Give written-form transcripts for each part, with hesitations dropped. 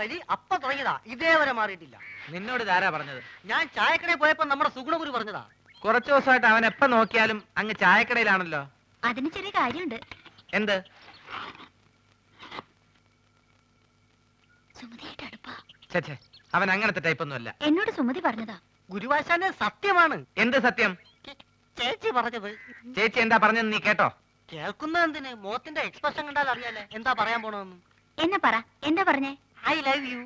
വലി അപ്പ തുടങ്ങിയതാ, ഇതേവരെ മാറിയിട്ടില്ല. നിന്നോട് ധാരാ പറഞ്ഞത്? ഞാൻ ചായക്കടയിൽ പോയപ്പോ നമ്മുടെ സുഗുണഗുരു പറഞ്ഞതാ. കുറച്ചു ദിവസമായിട്ട് അവൻ എപ്പ നോക്കിയാലും അങ്ങ് ചായക്കടയിലാണല്ലോ. അതിന് ചെറിയ കാര്യമുണ്ട്. എന്ത്? സുമതിയായിട്ട് അടുപ്പാ. ചേ, അവൻ അങ്ങനത്തെ ടൈപ്പൊന്നും അല്ല. എന്നോട് സുമതി പറഞ്ഞതാ. ഗുരുവാശാന്റെ സത്യമാണ്. എന്ത് സത്യം? ചേച്ചി പറഞ്ഞത്. ചേച്ചി എന്താ പറഞ്ഞെന്ന് നീ കേട്ടോ? കേൾക്കുന്ന എന്തിന്? മോത്തിന്റെ എക്സ്പ്രഷൻ കണ്ടാൽ അറിയാലേ എന്താ പറയാൻ പോണെന്ന്. എന്നെ പറ, എന്താ പറഞ്ഞേ? I love you.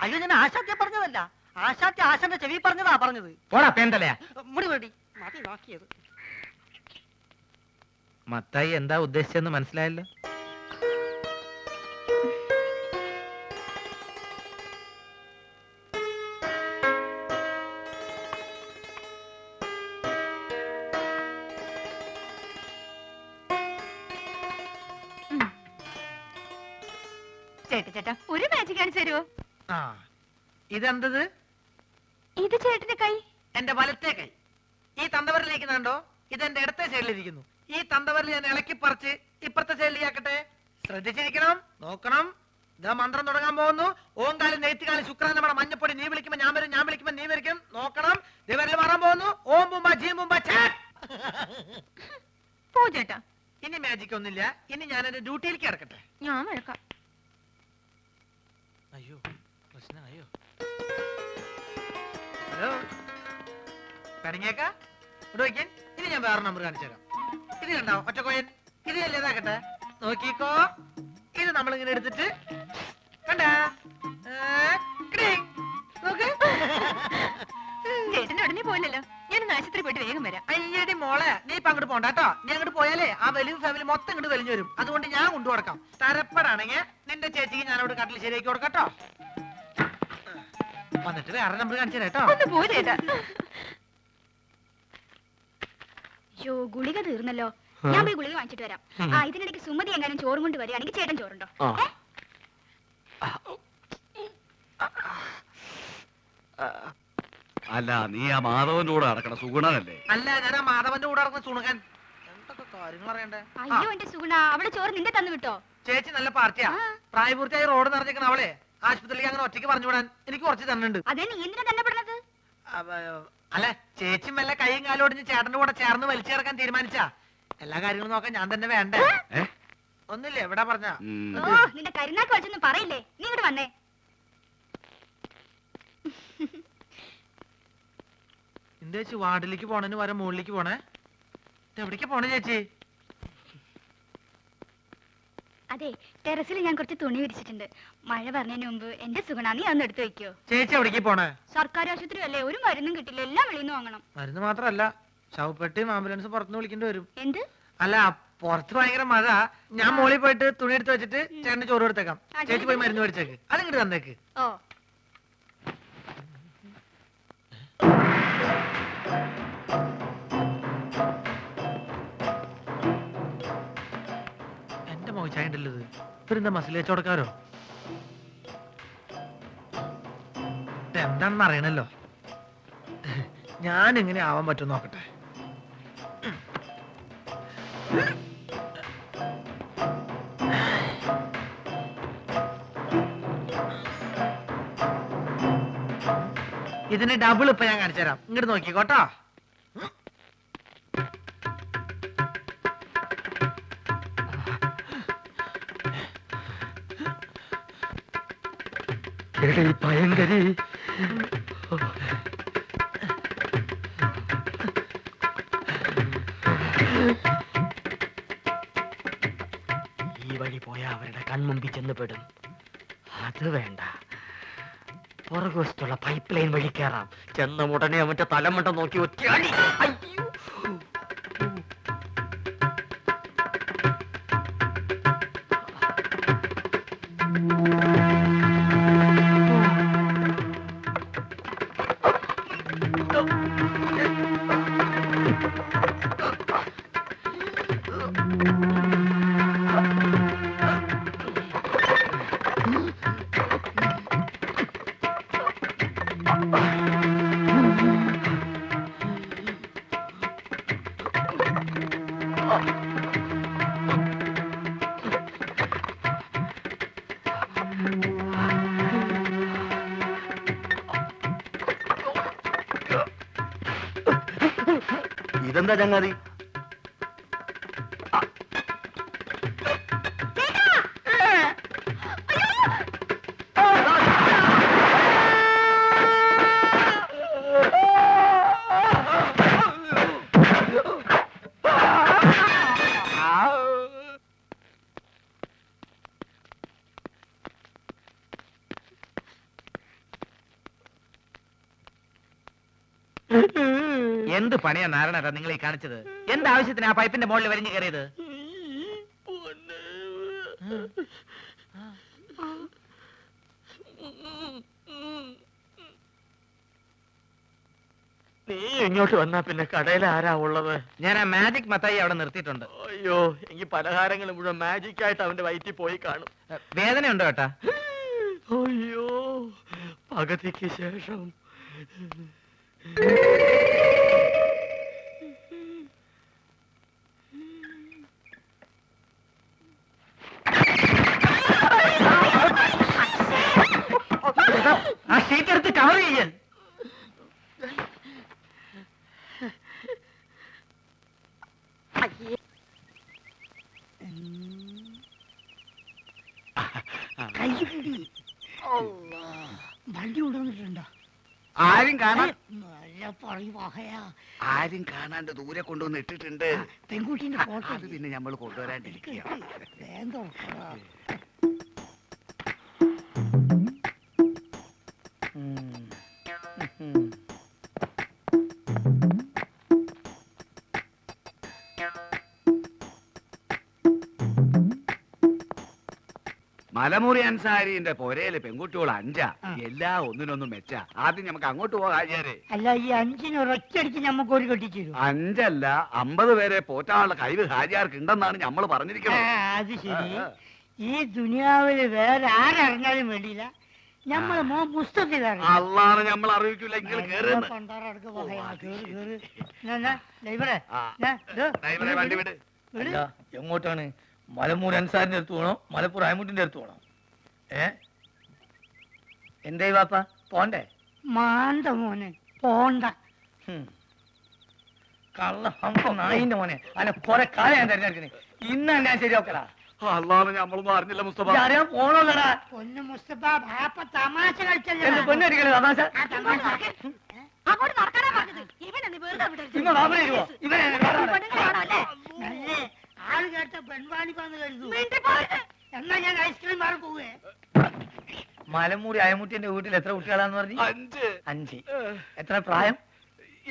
അയ്യോ, ഞാൻ ആശാത്യ പറഞ്ഞതല്ല, ആശാത്യ ആശാന്റെ ചെവി പറഞ്ഞതാ പറഞ്ഞത്. പോടാ പേന്തലയാ. മുടി വേണ്ടി മതി നോക്കിയത്. മത്തായി എന്താ ഉദ്ദേശിച്ചെന്ന് മനസ്സിലായല്ലോ. ചേട്ടാ ഒരു മാജിക് കാണിച്ചു തരുമോ? ആ, ഇതെന്തത്? ഇത് ചേട്ടന്റെ കൈ. എന്റെ വലത്തെ കൈ. ഈ തന്തവരിലിരിക്കുന്നുണ്ടോ? ഇതെന്റെ ഇടത്തെ സൈഡിലിരിക്കുന്നു. ഈ തന്തവരിൽ ഞാൻ ഇളക്കി പറിച്ച് ഇപ്പുറത്തെ സൈഡിലേക്കാക്കട്ടെ. ശ്രദ്ധിച്ചിരിക്കണം, നോക്കണം. ഇതാ മന്ത്രം തുടങ്ങാൻ പോകുന്നു. ഓങ്കാലം നെയ്ത്തുകാലം ശുക്രൻ നമ്മുടെ മഞ്ഞപ്പൊടി. നീ വിളിക്കുമ്പോ ഞാൻ വരും, ഞാൻ വിളിക്കുമ്പോ നീ വരിക്കും. നോക്കണം. ദിവരിൽ മാറാൻ പോകുന്നു. ഓം ബുംബ ജീ ബുംബ പോ ചേട്ടാ. ഇനി മാജിക് ഒന്നുമില്ല. ഇനി ഞാൻ എന്റെ ഡ്യൂട്ടിയിലേക്ക് കിടക്കട്ടെ. ഞാൻ വഴക്കാം. അയ്യോ, പ്രശ്നമായോ? ഹലോ, കണിങ്ങേക്കാ ഇവിടെ വയ്ക്കാൻ. ഇനി ഞാൻ വേറെ നമ്പർ കാണിച്ചു തരാം. ഇത് കണ്ടോ ഒറ്റക്കോയൻ? ഇത് അല്ലേതാക്കട്ടെ, നോക്കിക്കോ. ഇത് നമ്മളിങ്ങനെ എടുത്തിട്ട് കണ്ടാ നോക്ക്. ചേട്ടന്റെ ഉടനെ പോയില്ലല്ലോ. ഞാൻ ആശുപത്രി പോയിട്ട് വേഗം വരാം. അയ്യടി മോളെ, നീ ഇപ്പൊ അങ്ങോട്ട് പോണ്ട കേട്ടോ. നീ അങ്ങോട്ട് പോയാലേ ആ വലിയ ഫാമിലി മൊത്തം ഇങ്ങോട്ട് വലിഞ്ഞു വരും. അതുകൊണ്ട് ഞാൻ കൊണ്ടു കൊടുക്കാം. തരപ്പെടാണെങ്കിൽ നിന്റെ ചേച്ചിക്ക് ഞാൻ അവിടെ കട്ടിൽ ശരിയാക്കി കൊടുക്കട്ടോ. വന്നിട്ട് വേറെ നമ്പർ കാണിച്ചു തരാം കേട്ടോ. ഒന്ന് പോ ചേട്ടാ. യോ, ഗുളിക തീർന്നല്ലോ. ഞാൻ പോയി ഗുളിക വാങ്ങിച്ചിട്ട് വരാം. ആ, ഇതിനിടയ്ക്ക് സുമതി എങ്ങാനും ചോറും കൊണ്ട് വരികയാണെങ്കിൽ ചേട്ടൻ ചോറുണ്ടോ? അല്ല, നീ ആ മാധവന്റെ കൂടെ നടക്കണ സുഗുണനല്ലേ? അല്ല, ഞാൻ ആ മാധവന്റെ കൂടെ നടക്കുന്ന സുണുകൻ. എന്തൊക്കെ കാര്യങ്ങൾ അറിയണ്ടേ? അയ്യോ എന്റെ സുഗുണ, അവള് ചോറ് നിന്റെ തന്നു വിട്ടോ? ചേച്ചി നല്ല പാർട്ടിയാ. പ്രായപൂർത്തിയായി റോഡ് നിറഞ്ഞിരിക്കണ അവളെ ആശുപത്രിയിലേക്ക് അങ്ങനെ ഒറ്റയ്ക്ക് പറഞ്ഞു വിടാൻ എനിക്ക് കുറച്ച് തന്നുണ്ട്. അതെ, നീ എന്തിനാ തന്നെ പെടുന്നത്? അല്ല, ചേച്ചി മെല്ല കൈയും കാലും ഒടിഞ്ഞ് ചേട്ടന്റെ കൂടെ ചേർന്ന് വലിച്ചിറക്കാൻ തീരുമാനിച്ചാ എല്ലാ കാര്യങ്ങളും നോക്കാൻ ഞാൻ തന്നെ വേണ്ടേ? ഒന്നില്ലേ എവിടെ പറഞ്ഞ? ഓ, നിന്റെ കരുനാക്ക് വലിച്ചൊന്നും പറയില്ലേ. നീ ഇങ്ങോട്ട് വന്നേ. എന്താ ചേച്ചി വാർഡിലേക്ക് പോണേന് വരെ മുകളിലേക്ക് പോണേ? എവിടേക്ക് പോണേ ചേച്ചി? അതെ, ടെറസിൽ ഞാൻ കുറച്ച് തുണി വിരിച്ചിട്ടുണ്ട്. മഴ പറഞ്ഞതിന് മുമ്പ് എന്റെ സുഗുണ നീ അന്ന് എടുത്തു വെക്കോ. ചേച്ചി എവിടേക്ക് പോണേ? സർക്കാർ ആശുപത്രി അല്ലേ, ഒരു മരുന്നും കിട്ടില്ല, എല്ലാം വെളിയിൽ നിന്ന് വാങ്ങണം. മരുന്ന് മാത്രല്ല, ശവപ്പെട്ടിയും ആംബുലൻസ് പുറത്തുനിന്ന് വിളിക്കേണ്ടി വരും. എന്ത്? അല്ല, പുറത്ത് ഭയങ്കര മഴ. ഞാൻ മോളിൽ പോയിട്ട് തുണി എടുത്ത് വെച്ചിട്ട് ചേട്ടന് ചോറ് കൊടുത്തേക്കാം. ചേച്ചി പോയി മരുന്ന് മേടിച്ചേക്ക്. അതിങ്ങോട്ട് തന്നേക്ക്. ഓ, എന്റെ മോശായിട്ടല്ലോ ഇത്. ഇവരെന്താ മസിൽ കച്ചവടക്കാരോ? എന്താണെന്ന് അറിയണല്ലോ. ഞാൻ എങ്ങനെ ആവാൻ പറ്റും നോക്കട്ടെ. ഇതിന് ഡബിൾ ഇപ്പൊ ഞാൻ കാണിച്ചു തരാം. ഇങ്ങോട്ട് നോക്കിക്കോട്ടോ. ഭയങ്കരി ഈ വഴി പോയാ അവരുടെ കൺമുമ്പിൽ ചെന്ന് പെടും. അത് വേണ്ട, പുറകുവശത്തുള്ള പൈപ്പ് ലൈൻ വഴി കയറാം. ചെന്ന ഉടനെ അവന്റെ തലമുണ്ട നോക്കി ഒറ്റയാടി. അയ്യോ, എന്താ ചങ്ങാതി? എന്ത് പണിയാ നാരായണ നിങ്ങൾ ഈ കാണിച്ചത്? എന്താവശ്യത്തിന് ആ പൈപ്പിന്റെ മുകളിൽ വലിഞ്ഞു കയറിയത്? നീ ഇങ്ങോട്ട് വന്നാ പിന്നെ കടയിൽ ആരാ ഉള്ളത്? ഞാൻ ആ മാജിക് മത്തായി അവിടെ നിർത്തിയിട്ടുണ്ട്. അയ്യോ, എനിക്ക് പലഹാരങ്ങൾ മുഴുവൻ മാജിക് ആയിട്ട് അവന്റെ വയറ്റിൽ പോയി കാണും. വേദനയുണ്ടോ ഏട്ടാ? അയ്യോ, പകുതിക്ക് ശേഷം. ആ ഷീറ്റ് എടുത്ത് കവർ ചെയ്യാൻ. വണ്ടി കൊണ്ടുവന്നിട്ടുണ്ടോ? ആരും കാണാൻ ആരും കാണാണ്ട് ദൂരെ കൊണ്ടുവന്ന് ഇട്ടിട്ടുണ്ട്. പെൺകുട്ടീന്റെ ഫോട്ടോ അത് പിന്നെ നമ്മൾ കൊണ്ടുവരാണ്ടിരിക്കുക. മലമുറി അൻസാരിന്റെ പൊരയില് പെൺകുട്ടികൾ 5 എല്ലാ ഒന്നിനൊന്നും മെച്ച. ആദ്യം നമുക്ക് അങ്ങോട്ട് പോകാം ഹാജിയാരെ. അല്ല, ഈ 5 ഒരൊറ്റയടിക്ക് നമുക്ക് ഒരു കെട്ടിച്ചു. 5 അല്ല 50 പേരെ പോറ്റാനുള്ള കഴിവ് ഹാജിയാർക്ക് ഉണ്ടെന്നാണ് നമ്മൾ പറഞ്ഞിരിക്കുന്നത്. അത് ശരി. ഈ ദുനിയാവില് വേറെ ആരറിഞ്ഞാലും വേണ്ടിയില്ല, നമ്മളെ മോൻ പുസ്തകത്തിലാണ്. അള്ളാണ് നമ്മൾ അറിയിക്കില്ല. ഇങ്ങൾ കേറുന്നു. വണ്ടി വിട്. അല്ല, എങ്ങോട്ടാണ്? മലമൂർ അൻസാരിന്റെ അടുത്ത് പോണോ മലപ്പുറ അയമുട്ടിന്റെ അടുത്ത് പോണോ? എന്തേ വാപ്പ പോണ്ടേ? മാണ്ട മോനെ പോണ്ട. കള്ള നായിന്റെ മോനെ അല്ല കൊറേ കാലം ഞാൻ തിരഞ്ഞെടുക്കണേ. ഇന്ന് ഞാൻ ശരിയാക്കലാ. അള്ളാണ് നമ്മളൊന്നും അറിഞ്ഞില്ല മുസ്തഫ. അറിയാൻ പോണോല്ലടാ. പൊന്നു മുസ്തഫ, ബാപ്പ തമാശ കളിച്ചല്ലേ. എന്റെ പൊന്നടിക്കണേ തമാശ. അങ്ങോട്ട് നടക്കാനാ പറഞ്ഞത്. ഇവനെ നീ വെറുതെ വിടരുത്. ഇവൻ വാപ്പനെ ഇരുവോ? ഇവനെ പെണ്ണുങ്ങളെ കാണാമല്ലേ? നല്ലേ ആള് കേട്ട പെൺവാണിപ്പാന്ന് കരുതു. മിണ്ടി പോരുത്. എന്നാ ഞാൻ ഐസ്ക്രീം മാറി പോവേ. മലമൂരി അയമുട്ടിന്റെ വീട്ടിൽ എത്ര കുട്ടികളാന്ന് പറഞ്ഞു? 5. 5. എത്ര പ്രായം?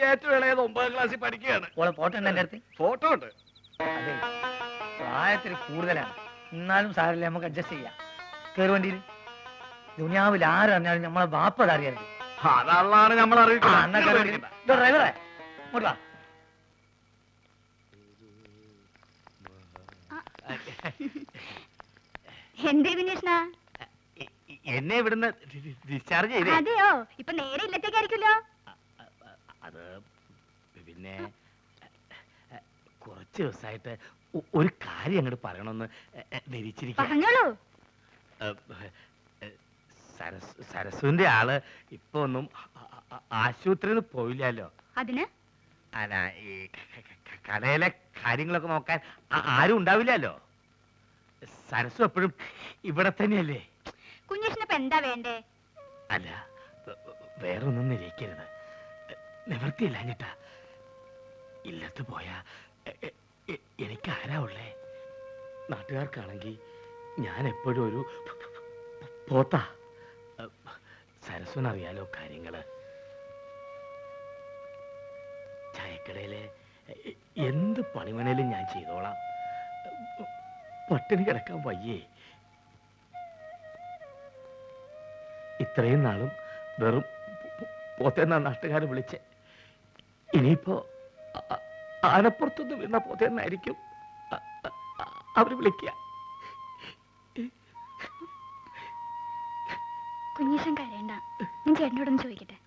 ഏറ്റവും ഇളയത് 9ാം ക്ലാസ്സിൽ പഠിക്കുകയാണ്. ഓളെ ഫോട്ടോ ഉണ്ട് എന്റെ അടുത്ത്. ഫോട്ടോ ഉണ്ട്. അതെ, പ്രായത്തിൽ കൂടുതലാണ്. എന്നാലും സാരമില്ല, നമുക്ക് അഡ്ജസ്റ്റ് ചെയ്യാം. കേറുവണ്ടിയിൽ ദുനിയാവിൽ ആരറിഞ്ഞാലും നമ്മളെ ബാപ്പ അറിയരുത്. അതള്ളാണ് നമ്മൾ അറിയിക്കില്ല. ഡ്രൈവറെ ഇങ്ങോട്ട് വാ. എന്തേ വിനേഷനാ? എന്നെ ഇവിടുന്ന് ഡിസ്ചാർജ് ചെയ്തേ. അതെയോ? ഇപ്പൊ നേരെ ഇല്ലത്തേക്കായിരിക്കുമല്ലോ. അത് പിന്നെ കുറച്ച് ദിവസമായിട്ട് ഒരു കാര്യം അങ്ങോട്ട് പറയണമെന്ന് ധരിച്ചിരിക്കുക. പറഞ്ഞോളൂ. സരസുവിന്റെ ആള് ഇപ്പൊ ഒന്നും ആശുപത്രിയിൽ പോയില്ലല്ലോ. അതിന് അല്ല, ഈ കടയിലെ കാര്യങ്ങളൊക്കെ നോക്കാൻ ആരും ഉണ്ടാവില്ലല്ലോ. സരസു എപ്പോഴും ഇവിടെ തന്നെയല്ലേ. കുഞ്ഞേഷനിപ്പോ എന്താ വേണ്ടേ? അല്ല, വേറൊന്നും നിരയിക്കരുത്. നിവൃത്തിയില്ലാഞ്ഞിട്ടാ. ഇല്ലത്ത് പോയാ എനിക്ക് ആരാ ഉള്ളേ? നാട്ടുകാർക്കാണെങ്കിൽ ഞാൻ എപ്പോഴും ഒരു പോത്താ. സരസ്വനറിയാലോ കാര്യങ്ങള്. ചായക്കടയില് എന്ത് പണിമണേലും ഞാൻ ചെയ്തോളാം. പട്ടിണി കിടക്കാൻ വയ്യേ. ഇത്രയും നാളും വെറും പോത്തേന്നാ നാട്ടുകാരെ വിളിച്ചേ. ഇനിയിപ്പോ ആനപ്പുറത്തുനിന്ന് വീണ പോത്തേന്നായിരിക്കും അവര് വിളിക്കുക. കുഞ്ഞേഷൻ കരയണ്ട. ഞാൻ ചേട്ടനോടൊന്ന് ചോദിക്കട്ടെ.